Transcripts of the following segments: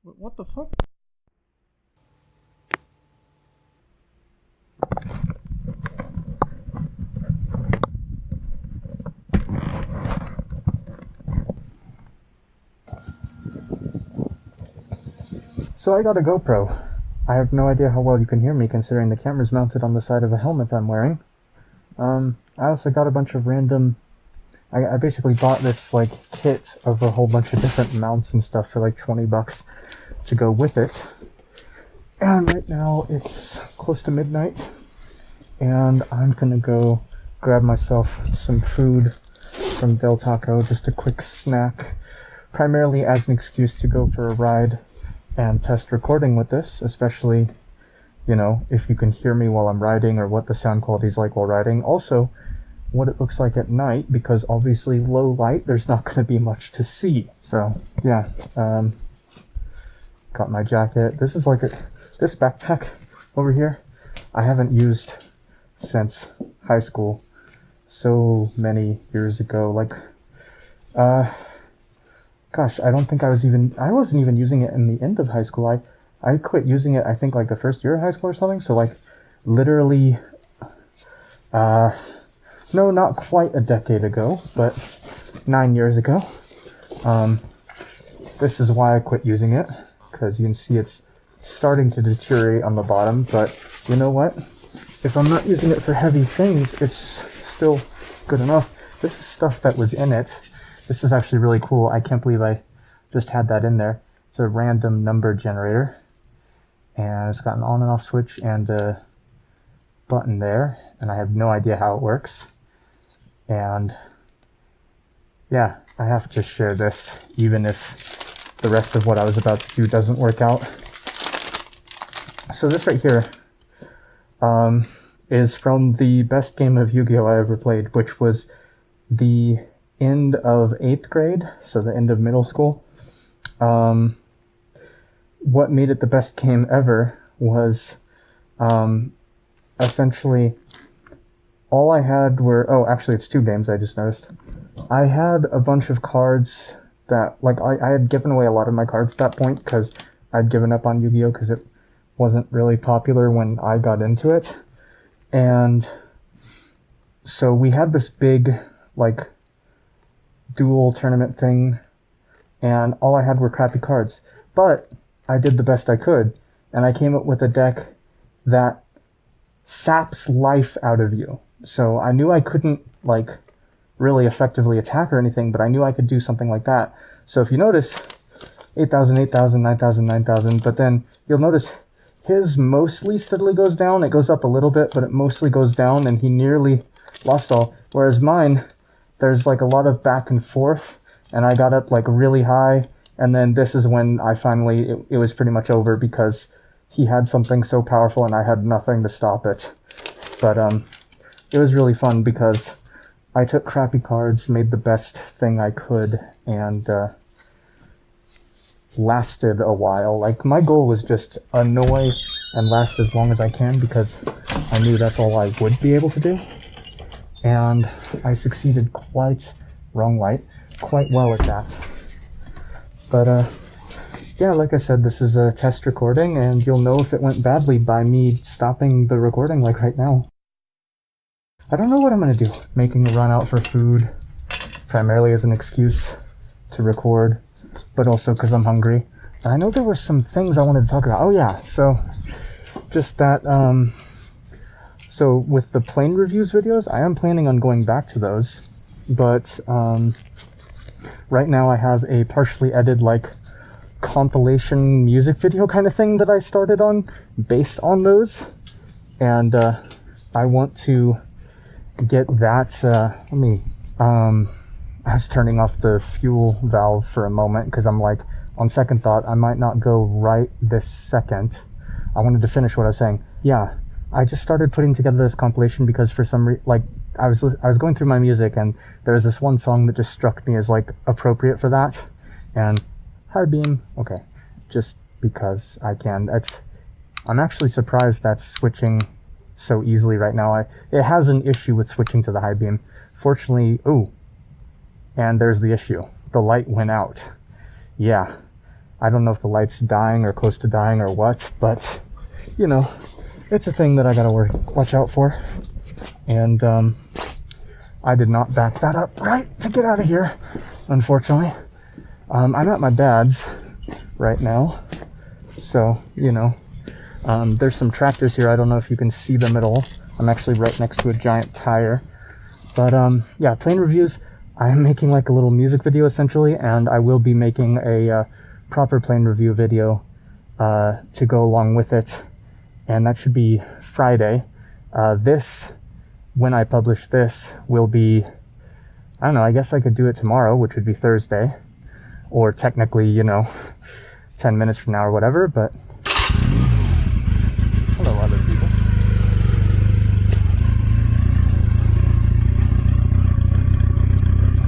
What the fuck? So I got a GoPro. I have no idea how well you can hear me considering the camera's mounted on the side of a helmet I'm wearing. I also got a bunch of random... I basically bought this, like, kit of a whole bunch of different mounts and stuff for like 20 bucks to go with it. And right now it's close to midnight, and I'm gonna go grab myself some food from Del Taco, just a quick snack, primarily as an excuse to go for a ride and test recording with this, especially, you know, if you can hear me while I'm riding or what the sound quality is like while riding. Also, what it looks like at night, because obviously low light, there's not going to be much to see. So, yeah, got my jacket. This is like this backpack over here, I haven't used since high school, so many years ago. Like, gosh, I don't think I wasn't even using it in the end of high school. I quit using it, I think, like the first year of high school or something. So, like, literally, no, not quite a decade ago, but 9 years ago. This is why I quit using it, because you can see it's starting to deteriorate on the bottom, but you know what? If I'm not using it for heavy things, it's still good enough. This is stuff that was in it. This is actually really cool. I can't believe I just had that in there. It's a random number generator, and it's got an on and off switch and a button there, and I have no idea how it works. And yeah, I have to share this, even if the rest of what I was about to do doesn't work out. So this right here is from the best game of Yu-Gi-Oh! I ever played, which was the end of 8th grade, so the end of middle school. What made it the best game ever was essentially all I had were... Oh, actually it's 2 games, I just noticed. I had a bunch of cards that, like, I had given away a lot of my cards at that point because I'd given up on Yu-Gi-Oh! Because it wasn't really popular when I got into it. And so we had this big, like, dual tournament thing, and all I had were crappy cards. But I did the best I could, and I came up with a deck that saps life out of you. So I knew I couldn't, like, really effectively attack or anything, but I knew I could do something like that. So if you notice, 8,000, 8,000, 9,000, 9,000, but then you'll notice his mostly steadily goes down. It goes up a little bit, but it mostly goes down, and he nearly lost all. Whereas mine, there's like a lot of back and forth, and I got up like really high, and then this is when I finally, it was pretty much over because he had something so powerful and I had nothing to stop it. But it was really fun because I took crappy cards, made the best thing I could, and lasted a while. Like, my goal was just annoy and last as long as I can because I knew that's all I would be able to do. And I succeeded quite well at that. But yeah, like I said, this is a test recording, and you'll know if it went badly by me stopping the recording like right now. I don't know what I'm gonna do. Making a run out for food, primarily as an excuse to record, but also because I'm hungry. And I know there were some things I wanted to talk about. Oh yeah, so just that, so with the plane reviews videos, I am planning on going back to those, but right now I have a partially edited, like, compilation music video kind of thing that I started on based on those, and I want to get that. I was turning off the fuel valve for a moment because I'm like, on second thought, I might not go right this second. I wanted to finish what I was saying. Yeah, I just started putting together this compilation because for some reason, like, I was going through my music and there was this one song that just struck me as, like, appropriate for that. And high beam, okay, just because I can. I'm actually surprised that's switching so easily right now. It has an issue with switching to the high beam. Fortunately, ooh, and there's the issue. The light went out. Yeah, I don't know if the light's dying or close to dying or what, but you know, it's a thing that I gotta watch out for. And I did not back that up right to get out of here, unfortunately. I'm at my dad's right now, so you know, there's some tractors here. I don't know if you can see them at all. I'm actually right next to a giant tire. But yeah, plane reviews. I'm making like a little music video essentially, and I will be making a proper plane review video to go along with it, and that should be Friday. When I publish this, will be, I don't know, I guess I could do it tomorrow, which would be Thursday, or technically, you know, 10 minutes from now or whatever, but hello other people.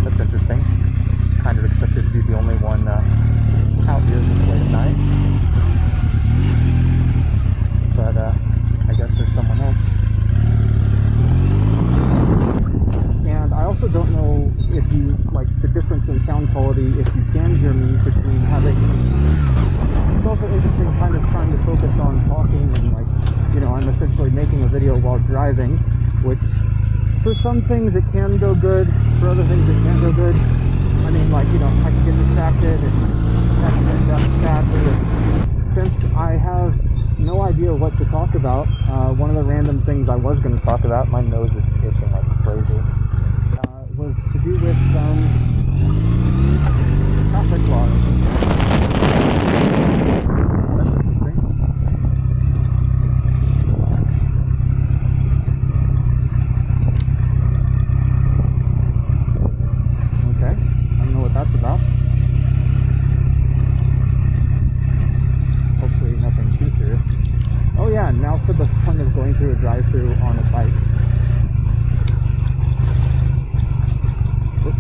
That's interesting. Kind of expected to be the only one out here this late at night, but I guess there's someone else. And I also don't know if you, like, the difference in sound quality, if you can hear me between having, it's also interesting kind of trying to focus on talking and, like, you know, I'm essentially making a video while driving, which for some things it can go good, for other things it can't go good. I mean, like, you know, I can get distracted and that can end up badly. And since I have no idea what to talk about, one of the random things I was going to talk about, my nose is itching like crazy, was to do with traffic laws. That's interesting. Okay, I don't know what that's about. Hopefully nothing too serious. Oh yeah, now for the fun of going through a drive-thru on a bike. Oops.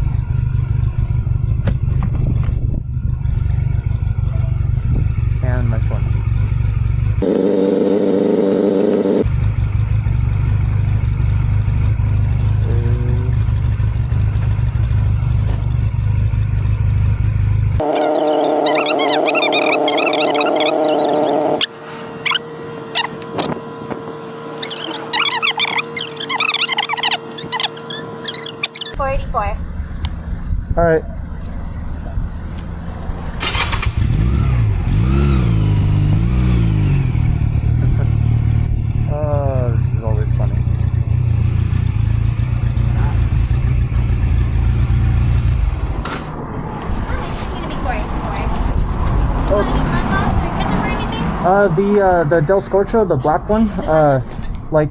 And my phone. All right. Oh, this is always funny. It's gonna be 484. Oh. Ketchup or anything? The Del Scorcho, the black one. Like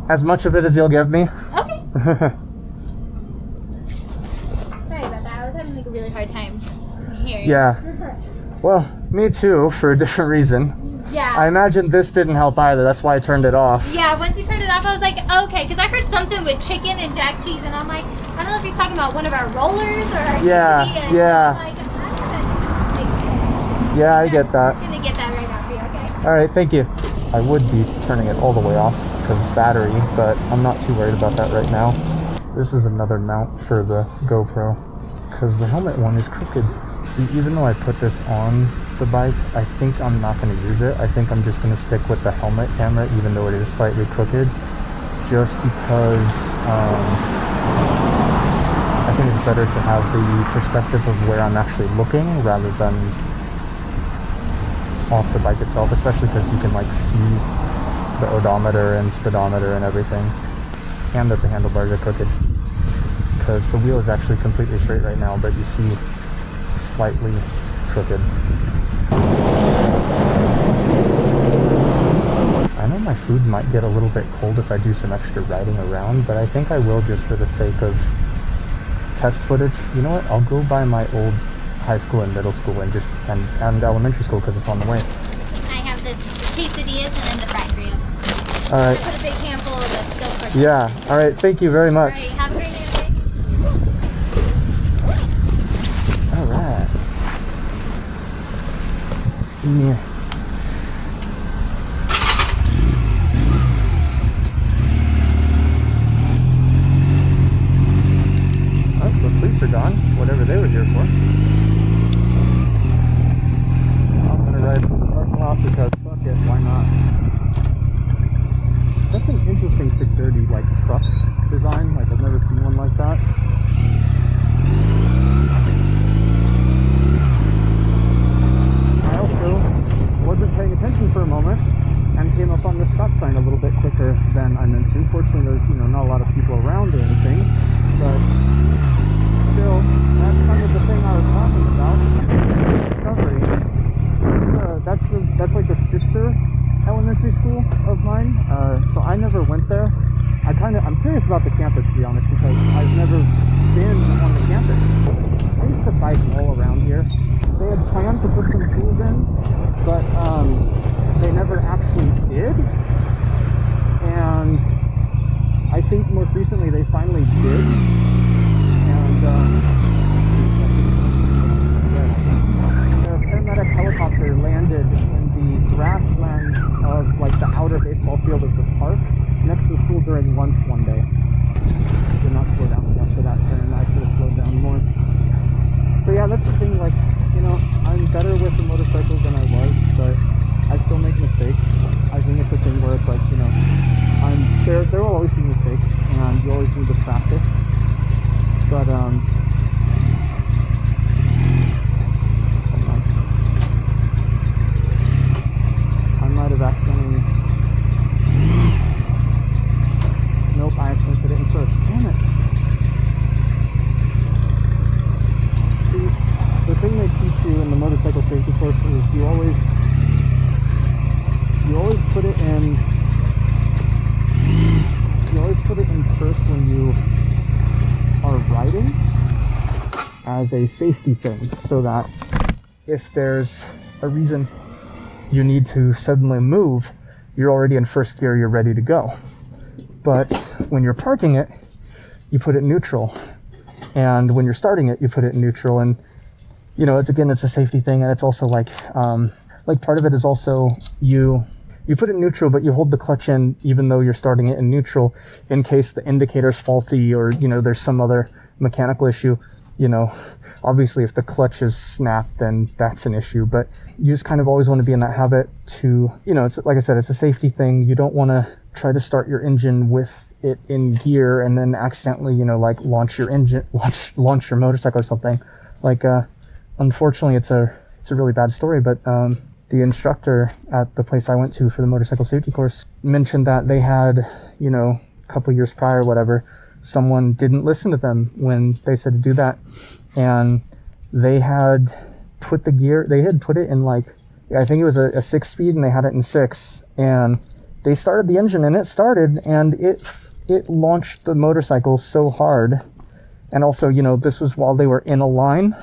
as much of it as you'll give me. Okay. A really hard time hearing. Yeah. Well, me too, for a different reason. Yeah. I imagine this didn't help either. That's why I turned it off. Yeah, once you turned it off, I was like, okay, because I heard something with chicken and jack cheese, and I'm like, I don't know if he's talking about one of our rollers or our yeah, yeah. So Yeah, I get that. I'm gonna get that right now for you, okay? All right, thank you. I would be turning it all the way off because battery, but I'm not too worried about that right now. This is another mount for the GoPro, because the helmet one is crooked. See, even though I put this on the bike, I think I'm not going to use it. I think I'm just going to stick with the helmet camera, even though it is slightly crooked, just because I think it's better to have the perspective of where I'm actually looking rather than off the bike itself, especially because you can like see the odometer and speedometer and everything, and that the handlebars are crooked. Because the wheel is actually completely straight right now, but you see slightly crooked. I know my food might get a little bit cold if I do some extra riding around, but I think I will just for the sake of test footage. You know what? I'll go by my old high school and middle school and and elementary school because it's on the way. I have this quesadillas and then the fried grill. All right. Put a big handful of the Yeah. All right. Thank you very much. All right. Have a great day. All right. Yeah. Oh, the police are gone. Whatever they were here for. put some tools in, but they never actually did. And I think most recently they finally did. And the paramedic helicopter landed in the grasslands of like the outer baseball field of the park next to the school during lunch one day. Did not slow down enough for that turn. I should have slowed down more. But yeah, that's the thing, like, you know, I'm better with the motorcycle than I was, but I still make mistakes. I think it's a thing where it's like, you know, there will always be mistakes, and you always need to practice. But hold on. I might have accidentally. Nope, I accidentally put it in first. Damn it. See, the thing they teach you in the motorcycle safety course is you always put it in. You always put it in first when you are riding as a safety thing, so that if there's a reason you need to suddenly move, you're already in first gear, you're ready to go. But when you're parking it, you put it in neutral, and when you're starting it, you put it in neutral. And you know, it's a safety thing, and it's also like part of it is also you put it in neutral, but you hold the clutch in even though you're starting it in neutral in case the indicator's faulty, or you know, there's some other mechanical issue. You know, obviously if the clutch is snapped, then that's an issue, but you just kind of always want to be in that habit to, you know, it's like I said, it's a safety thing. You don't want to try to start your engine with it in gear and then accidentally, you know, like launch your motorcycle or something. Like unfortunately it's a really bad story, but the instructor at the place I went to for the motorcycle safety course mentioned that they had, you know, a couple years prior, whatever, someone didn't listen to them when they said to do that, and they had put it in like, I think it was a 6-speed, and they had it in 6, and they started the engine and it started, and it launched the motorcycle so hard. And also, you know, this was while they were in a line,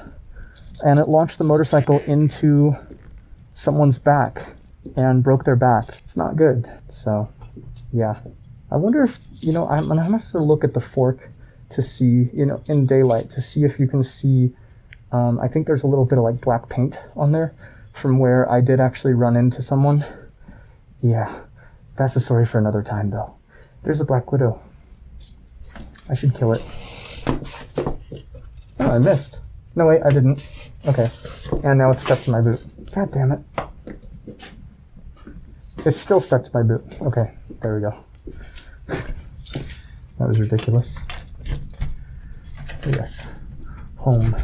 and it launched the motorcycle into someone's back and broke their back. It's not good. So yeah, I wonder if, you know, I'm gonna have to look at the fork to see, you know, in daylight, to see if you can see. I think there's a little bit of like black paint on there from where I did actually run into someone. Yeah, that's a story for another time though. There's a black widow. I should kill it. Oh, I missed. No, wait, I didn't. Okay. And now it's stuck to my boot. God damn it. It's still stuck to my boot. Okay, there we go. That was ridiculous. Yes. Home.